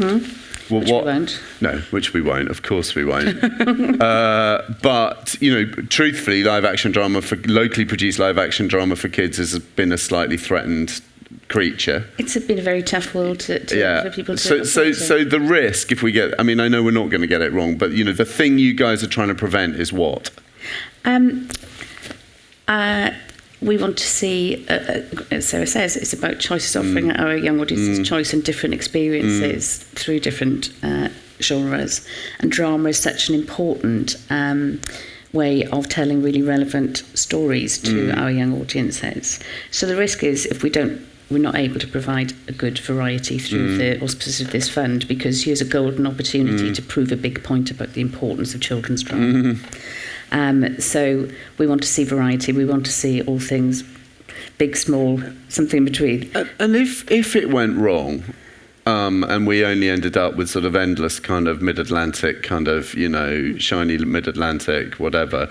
Well, which we won't. No, which we won't. Of course we won't. But truthfully, locally produced live action drama for kids has been a slightly threatened creature. It's been a very tough world for people to. So the risk, if we get, I know we're not going to get it wrong, but the thing you guys are trying to prevent is what? We want to see, as Sarah says, it's about choices, offering our young audiences choice and different experiences through different genres. And drama is such an important way of telling really relevant stories to our young audiences. So the risk is if we're not able to provide a good variety through the auspices of this fund, because here's a golden opportunity to prove a big point about the importance of children's drama. So we want to see variety. We want to see all things, big, small, something in between. And if it went wrong, and we only ended up with sort of endless kind of mid-Atlantic kind of, shiny mid-Atlantic, whatever.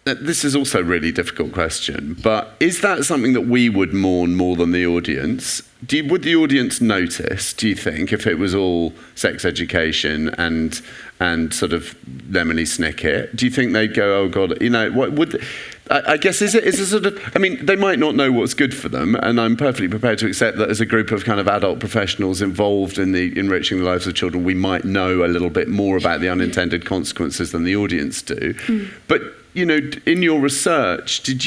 This is also a really difficult question, but is that something that we would mourn more than the audience? Would the audience notice, do you think, if it was all sex education and sort of Lemony Snicket? Do you think they'd go, oh God, what would? I guess is it sort of? They might not know what's good for them, and I'm perfectly prepared to accept that as a group of kind of adult professionals involved in the enriching the lives of children, we might know a little bit more about the unintended consequences than the audience do. But in your research, is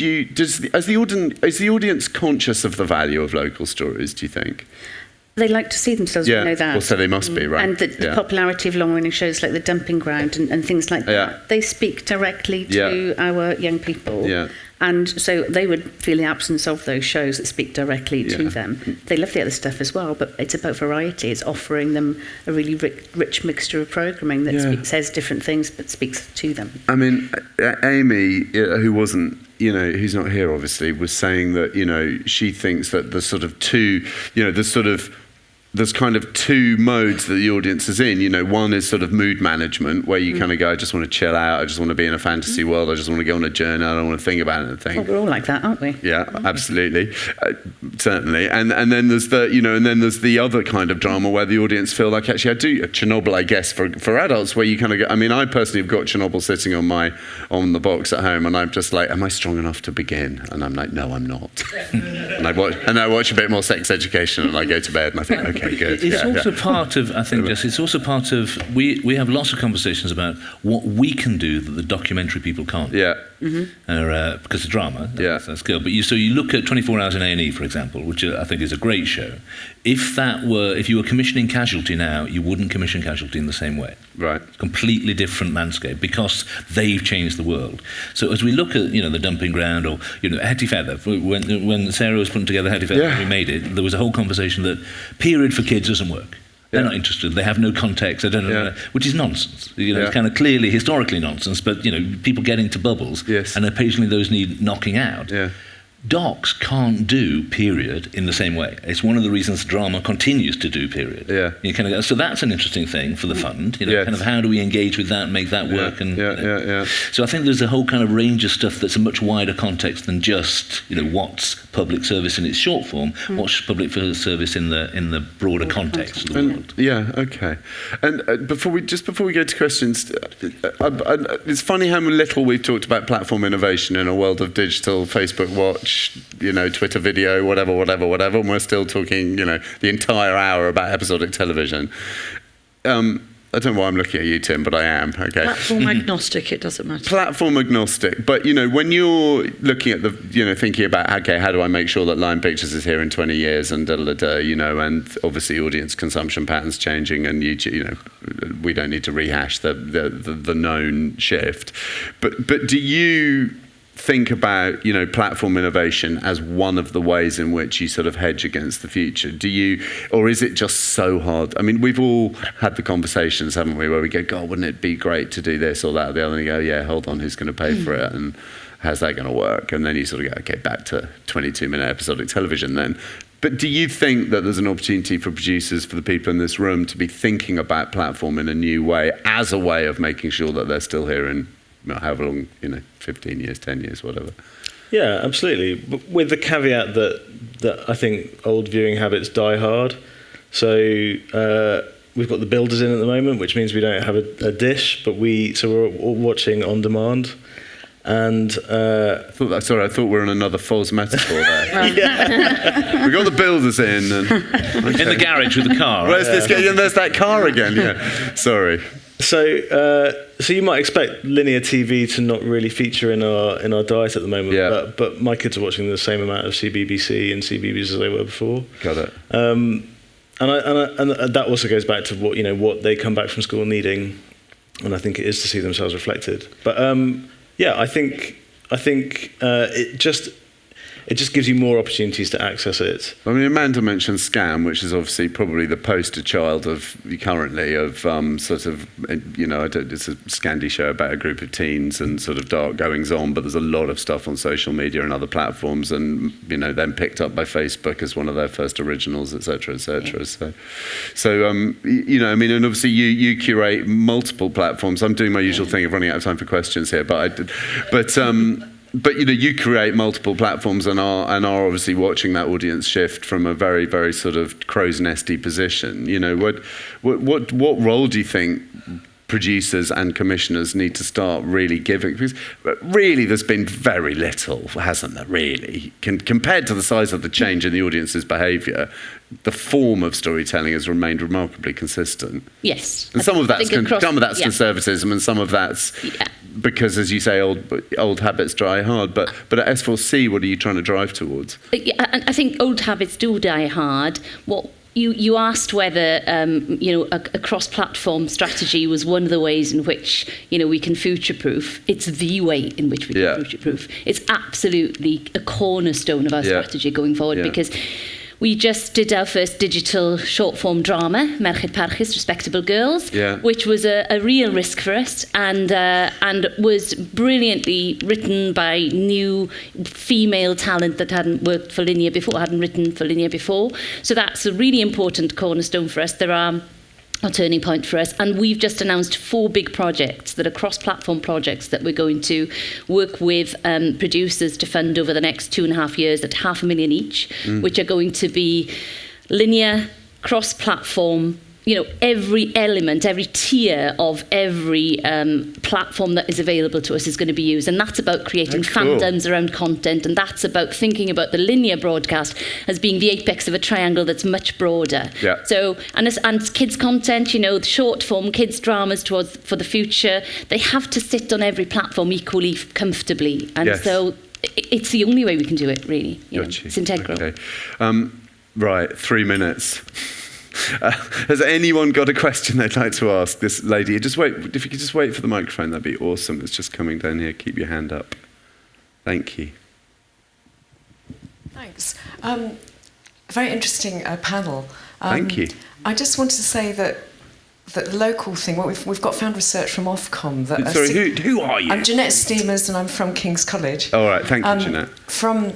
the audience conscious of the value of local stories, do you think? They like to see themselves, we know that. Well, so they must be, right? And the popularity of long-running shows like The Dumping Ground and things like that, they speak directly to our young people. Yeah. And so they would feel the absence of those shows that speak directly to them. They love the other stuff as well, but it's about variety. It's offering them a really rich mixture of programming that says different things but speaks to them. Amy, who wasn't, who's not here obviously, was saying that, she thinks that there's sort of two, there's kind of two modes that the audience is in. One is sort of mood management, where you kind of go, I just want to chill out, I just want to be in a fantasy world, I just want to go on a journey, I don't want to think about anything. Well, we're all like that, aren't we? Yeah, absolutely, certainly. And then there's there's the other kind of drama where the audience feel like, actually, I do Chernobyl, I guess, for adults, where you kind of go. I personally have got Chernobyl sitting on the box at home, and I'm just like, am I strong enough to begin? And I'm like, no, I'm not. and I watch a bit more sex education, and I go to bed, and I think, okay. Good. It's also part of, I think, Jess, it's also part of, we have lots of conversations about what we can do that the documentary people can't. Yeah. Because of drama, that's skill. But you look at 24 Hours in A&E, for example, which I think is a great show. If you were commissioning Casualty now, you wouldn't commission Casualty in the same way. Right. Completely different landscape, because they've changed the world. So as we look at, The Dumping Ground, or, Hetty Feather, when Sarah was putting together Hetty Feather, we made it, there was a whole conversation that period for kids doesn't work. They're not interested. They have no context. They don't know, which is nonsense. It's kind of clearly historically nonsense. But people get into bubbles, and occasionally those need knocking out. Yeah. docs can't do period in the same way. It's one of the reasons drama continues to do period. Yeah. You kind of, so that's an interesting thing for the fund. Yes. Kind of how do we engage with that and make that work? And Yeah. So I think there's a whole kind of range of stuff that's a much wider context than just what's public service in its short form, what's public service in the broader context of the world. Yeah, okay. And before we go to questions, it's funny how little we've talked about platform innovation in a world of digital, Facebook Watch, Twitter video, whatever, and we're still talking, the entire hour about episodic television. I don't know why I'm looking at you, Tim, but I am, okay. Platform agnostic, it doesn't matter. Platform agnostic, but when you're looking at thinking about, okay, how do I make sure that Lion Pictures is here in 20 years and and obviously audience consumption patterns changing, and we don't need to rehash the known shift, but do you think about platform innovation as one of the ways in which you sort of hedge against the future? Do you, or is it just so hard? I mean, we've all had the conversations, haven't we, where we go, God, wouldn't it be great to do this or that or the other, and you go, yeah, hold on, who's going to pay for it, and how's that going to work? And then you sort of go, okay, back to 22-minute episodic television then. But do you think that there's an opportunity for producers, for the people in this room, to be thinking about platform in a new way as a way of making sure that they're still here in however long, 15 years, 10 years, whatever? Yeah, absolutely. But with the caveat that I think old viewing habits die hard. So we've got the builders in at the moment, which means we don't have a dish, but we're all watching on demand. And I thought we were in another Foz metaphor there. We got the builders in, and in the garage with the car. Where's this guy? There's that car again. Yeah, sorry. So you might expect linear TV to not really feature in our diet at the moment. Yeah. But my kids are watching the same amount of CBBC and CBeebies as they were before. Got it. And that also goes back to what they come back from school needing, and I think it is to see themselves reflected. But I think it just gives you more opportunities to access it. I mean, Amanda mentioned Scam, which is obviously probably the poster child of currently of it's a Scandi show about a group of teens and sort of dark goings on, but there's a lot of stuff on social media and other platforms, and then picked up by Facebook as one of their first originals, etc., etc. Yeah. So I mean, and obviously you curate multiple platforms. I'm doing my usual thing of running out of time for questions here, but you create multiple platforms and are obviously watching that audience shift from a very, very sort of crow's nesty position. What role do you think producers and commissioners need to start really giving? Because really, there's been very little, hasn't there? Really, compared to the size of the change in the audience's behaviour, the form of storytelling has remained remarkably consistent. Yes, and some of that's conservatism, and some of that's because, as you say, old habits die hard. But at S4C, what are you trying to drive towards? I think old habits do die hard. What you asked whether a cross-platform strategy was one of the ways in which we can future-proof. It's the way in which we can future-proof. It's absolutely a cornerstone of our strategy going forward, because we just did our first digital short-form drama, Merched Parchus, Respectable Girls, which was a real risk for us, and was brilliantly written by new female talent that hadn't worked for Linear before, hadn't written for Linear before. So that's a really important cornerstone for us. There are a turning point for us, and we've just announced 4 big projects that are cross-platform projects that we're going to work with producers to fund over the next 2.5 years at $500,000 each, which are going to be linear, cross-platform, every element, every tier of every platform that is available to us is going to be used. And that's about creating fandoms around content. And that's about thinking about the linear broadcast as being the apex of a triangle that's much broader. Yeah. So, and kids content, the short form kids dramas for the future, they have to sit on every platform equally comfortably. And so it's the only way we can do it, really. It's integral. Okay. Right, 3 minutes. Has anyone got a question they'd like to ask this lady? Just wait. If you could just wait for the microphone, that'd be awesome. It's just coming down here. Keep your hand up. Thank you. Thanks. Very interesting panel. Thank you. I just wanted to say that the local thing, we've got found research from Ofcom that... Sorry, who are you? I'm Jeanette Steamers and I'm from King's College. All right, thank you, Jeanette. From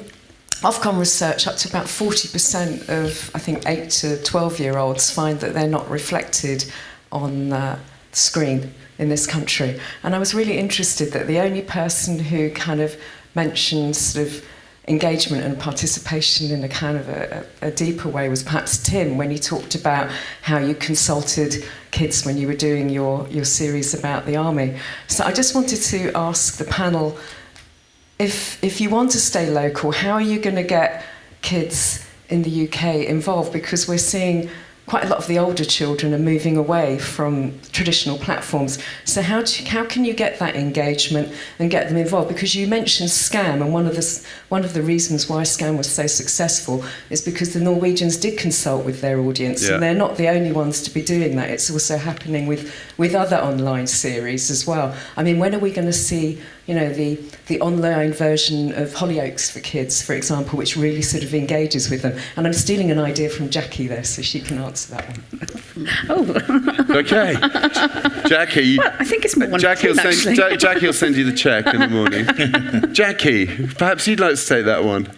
Ofcom research, up to about 40% of, I think, 8 to 12-year-olds find that they're not reflected on the screen in this country. And I was really interested that the only person who kind of mentioned sort of engagement and participation in a kind of a deeper way was perhaps Tim, when he talked about how you consulted kids when you were doing your series about the army. So I just wanted to ask the panel, if you want to stay local, how are you going to get kids in the UK involved? Because we're seeing quite a lot of the older children are moving away from traditional platforms. So how can you get that engagement and get them involved? Because you mentioned Scam, and one of the reasons why Scam was so successful is because the Norwegians did consult with their audience, and they're not the only ones to be doing that. It's also happening with other online series as well. I mean, when are we going to see, you know, the online version of Hollyoaks for Kids, for example, which really sort of engages with them? And I'm stealing an idea from Jackie there, so she can answer that one. Oh. Okay. Jackie. Well, I think it's more Jackie will Jackie will send you the cheque in the morning. Jackie, perhaps you'd like to take that one.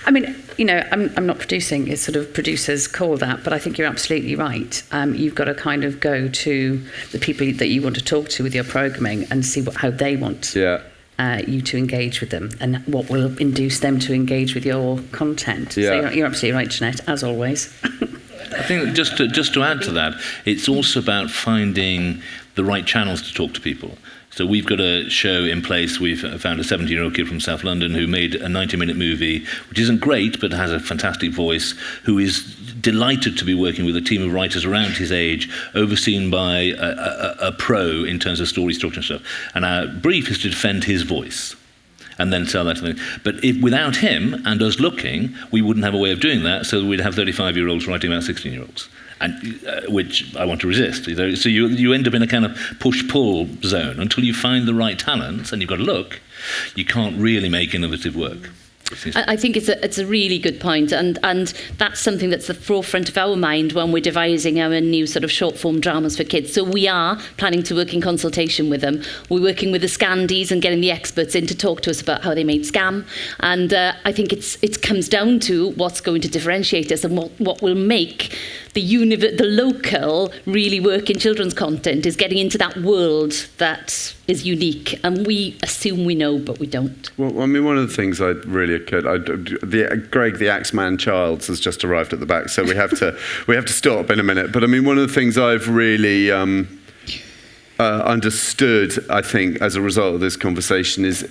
I mean, you know, I'm not producing, it's sort of producers call that, but I think you're absolutely right. You've got to kind of go to the people that you want to talk to with your programming and see how they want you to engage with them, and what will induce them to engage with your content. Yeah. So you're absolutely right, Jeanette, as always. I think just to add to that, it's also about finding the right channels to talk to people. So we've got a show in place. We've found a 17-year-old kid from South London who made a 90-minute movie, which isn't great, but has a fantastic voice, who is delighted to be working with a team of writers around his age, overseen by a pro in terms of story structure and stuff. And our brief is to defend his voice and then sell that to them. But without him and us looking, we wouldn't have a way of doing that, so we'd have 35-year-olds writing about 16-year-olds. And which I want to resist. So you end up in a kind of push-pull zone. Until you find the right talent, and you've got to look, you can't really make innovative work. I think it's a really good point, and that's something that's the forefront of our mind when we're devising our new sort of short-form dramas for kids. So we are planning to work in consultation with them. We're working with the Scandies and getting the experts in to talk to us about how they made Scam, and I think it comes down to what's going to differentiate us and what will make the local really work in children's content is getting into that world that is unique, and we assume we know, but we don't. Well, I mean, one of the things Greg, the Axeman Childs, has just arrived at the back, so we have to stop in a minute. But I mean, one of the things I've really understood, I think, as a result of this conversation is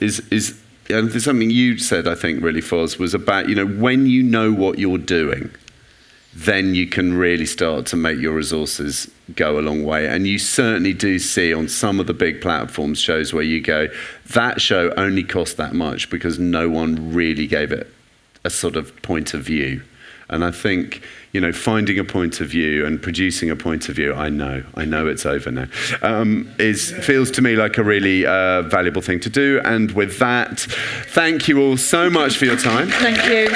and there's something you said, I think, really, Foz, was about, you know, when you know what you're doing, then you can really start to make your resources go a long way. And you certainly do see on some of the big platforms shows where you go, that show only cost that much because no one really gave it a sort of point of view. And I think, you know, finding a point of view and producing a point of view, I know it's over now, feels to me like a really valuable thing to do. And with that, thank you all so much for your time. Thank you.